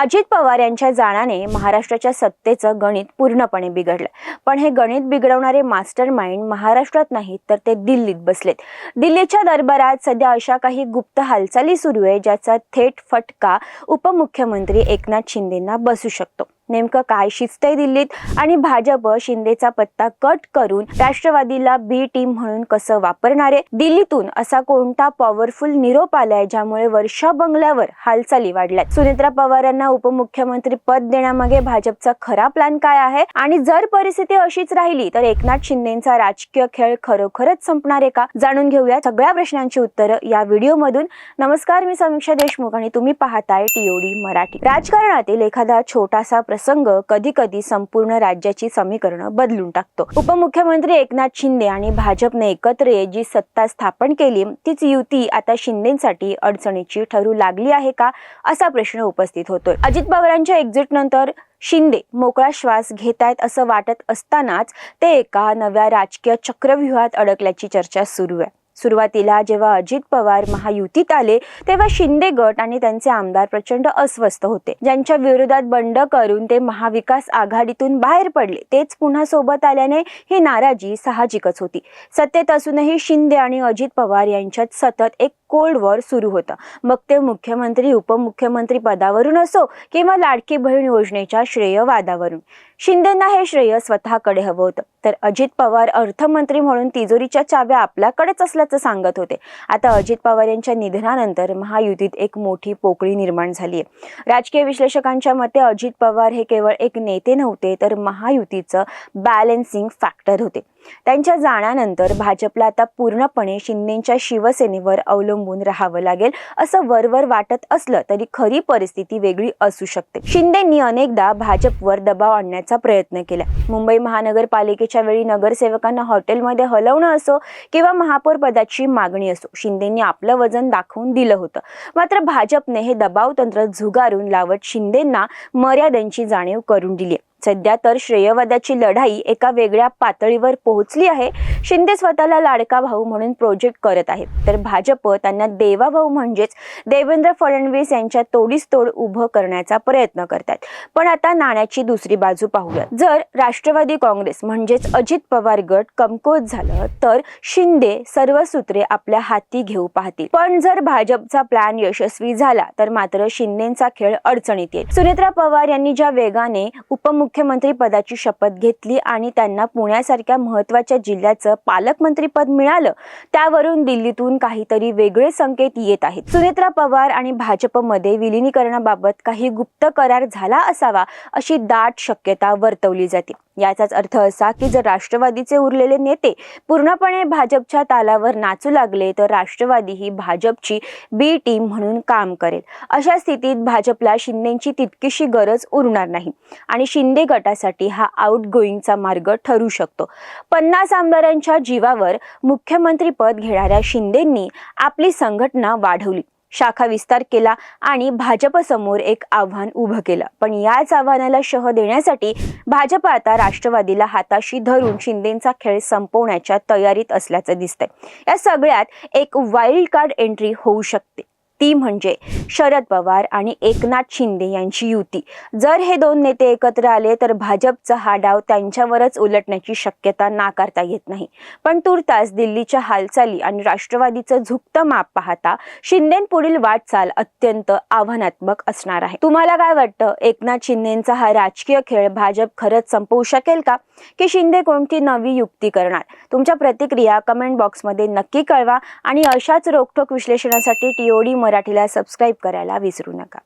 अजित पवार यांच्या जाण्याने महाराष्ट्राच्या सत्तेचं गणित पूर्णपणे बिघडलं। पण हे गणित बिघडवणारे मास्टरमाइंड महाराष्ट्रात नाहीत तर ते दिल्लीत बसलेत। दिल्लीच्या दरबारात सध्या अशा काही गुप्त हालचाली सुरू आहे ज्याचा थेट फटका उपमुख्यमंत्री एकनाथ शिंदेंना बसू शकतो। नेमकं काय शिजतंय दिल्लीत आणि भाजप शिंदेचा पत्ता कट करून राष्ट्रवादीला बी टीम म्हणून कसं वापरणार आहे? दिल्लीतून असा कोणता पॉवरफुल निरोप आलाय ज्यामुळे वर्षा बंगल्यावर हालचाली वाढल्यात? सुनेत्रा पवारांना उपमुख्यमंत्री पद देण्यामागे भाजपचा खरा प्लॅन काय आहे? आणि जर परिस्थिती अशीच राहिली तर एकनाथ शिंदेचा राजकीय खेळ खरोखरच संपणार आहे का? जाणून घेऊया सगळ्या प्रश्नांची उत्तरं या व्हिडिओमधून। नमस्कार, मी समीक्षा देशमुख आणि तुम्ही पाहताय टीओडी मराठी। राजकारणातील एखादा छोटासा प्रसंग कधी कधी संपूर्ण राज्याची समीकरणं बदलून टाकतो। उपमुख्यमंत्री एकनाथ शिंदे आणि भाजपने एकत्र जी सत्ता स्थापन केली तीच युती आता शिंदेसाठी अडचणीची ठरू लागली आहे का, असा प्रश्न उपस्थित होतोय। अजित पवारांच्या एक्झिट नंतर शिंदे मोकळा श्वास घेतायत असं वाटत असतानाच ते एका नव्या राजकीय चक्रव्यूहात अडकल्याची चर्चा सुरू आहे। सुरुवातीला जेव्हा अजित पवार महायुतीत आले तेव्हा शिंदे गट आणि त्यांचे आमदार प्रचंड अस्वस्थ होते। ज्यांच्या विरोधात बंड करून ते महाविकास आघाडीतून बाहेर पडले तेच पुन्हा सोबत आल्याने ही नाराजी साहजिकच होती। सत्तेत असूनही शिंदे आणि अजित पवार यांच्यात सतत एक कोल्ड वॉर सुरू होतं। मग ते मुख्यमंत्री उपमुख्यमंत्री पदावरून असो किंवा लाडकी बहीण योजनेच्या श्रेयवादावरून। शिंदेंना हे श्रेय स्वतःकडे हवं होतं तर अजित पवार अर्थमंत्री म्हणून तिजोरीच्या चाव्या आपल्याकडेच असल्याचं सांगत होते। आता अजित पवार यांच्या निधनानंतर महायुतीत एक मोठी पोकळी निर्माण झाली आहे। राजकीय विश्लेषकांच्या मते अजित पवार हे केवळ एक नेते नव्हते तर महायुतीचं बॅलन्सिंग फॅक्टर होते। त्यांच्या जाण्यानंतर भाजपला आता पूर्णपणे शिंदेच्या शिवसेनेवर अवलंबून राहावं लागेल असं वरवर वाटत असलं तरी खरी परिस्थिती वेगळी असू शकते। शिंदेंनी अनेकदा भाजपवर दबाव आणण्याचा प्रयत्न केला। मुंबई महानगरपालिकेच्या वेळी नगरसेवकांना हॉटेलमध्ये हलवणं असो किंवा महापौर पदाची मागणी असो, शिंदेंनी आपलं वजन दाखवून दिलं होतं। मात्र भाजपने हे दबाव तंत्र झुगारून लावत शिंदेंना मर्यादांची जाणीव करून दिली। सध्या तर श्रेयवादाची लढाई एका वेगळ्या पातळीवर पोहोचली आहे। शिंदे स्वतःला लाडका भाऊ म्हणून प्रोजेक्ट करत आहेत तर भाजप त्यांना देवा भाऊ म्हणजेच देवेंद्र फडणवीस यांच्या तोडीस तोड उभं करण्याचा प्रयत्न करतात। पण आता नाण्याची दुसरी बाजू पाहूया। जर राष्ट्रवादी काँग्रेस म्हणजेच अजित पवार गट कमकुवत झालं तर शिंदे सर्व सूत्रे आपल्या हाती घेऊ पाहतील। पण जर भाजपचा प्लॅन यशस्वी झाला तर मात्र शिंदेचा खेळ अडचणीत येईल। सुनेत्रा पवार यांनी ज्या वेगाने मुख्यमंत्री पदाची शपथ घेतली आणि त्यांना पुण्यासारख्या महत्त्वाच्या जिल्ह्याचं पालकमंत्रीपद मिळालं त्यावरून दिल्लीतून काहीतरी वेगळे संकेत येत आहेत। सुनेत्रा पवार आणि भाजपमध्ये विलीनीकरणाबाबत काही गुप्त करार झाला असावा अशी दाट शक्यता वर्तवली जाते। याचाच अर्थ असा की जर राष्ट्रवादीचे उरलेले नेते पूर्णपणे भाजपच्या तालावर नाचू लागले तर राष्ट्रवादी ही भाजपची बी टीम म्हणून काम करेल। अशा स्थितीत भाजपला शिंदेची तितकीशी गरज उरणार नाही आणि शिंदे गटासाठी हा आउटगोईंगचा मार्ग ठरू शकतो। 50 आमदारांच्या जीवावर मुख्यमंत्री पद घेणाऱ्या शिंदेंनी आपली संघटना वाढवली, शाखा विस्तार केला आणि भाजपसमोर एक आव्हान उभं केलं। पण याच आव्हानाला शह देण्यासाठी भाजप आता राष्ट्रवादीला हाताशी धरून शिंदेचा खेळ संपवण्याच्या तयारीत असल्याचं दिसतंय। या सगळ्यात एक वाईल्ड कार्ड एंट्री होऊ शकते, ती म्हणजे शरद पवार आणि एकनाथ शिंदे यांची युती। जर हे दोन नेते एकत्र आले तर भाजपचा हा डाव त्यांच्यावरच उलटण्याची शक्यता नाकारता येत नाही। पण तुर्तास दिल्लीच्या हालचाली आणि राष्ट्रवादीचं झुकतं माप पाहता शिंदेपुढील वाटचाल अत्यंत आव्हानात्मक असणार आहे। तुम्हाला काय वाटतं? एकनाथ शिंदेचा हा राजकीय खेळ भाजप खरंच संपवू शकेल का, की शिंदे कोणती नवी युक्ती करणार? तुमच्या प्रतिक्रिया कमेंट बॉक्समध्ये नक्की कळवा आणि अशाच रोखठोक विश्लेषणासाठी टीओडी मराठीला सबस्क्राईब करायला विसरू नका।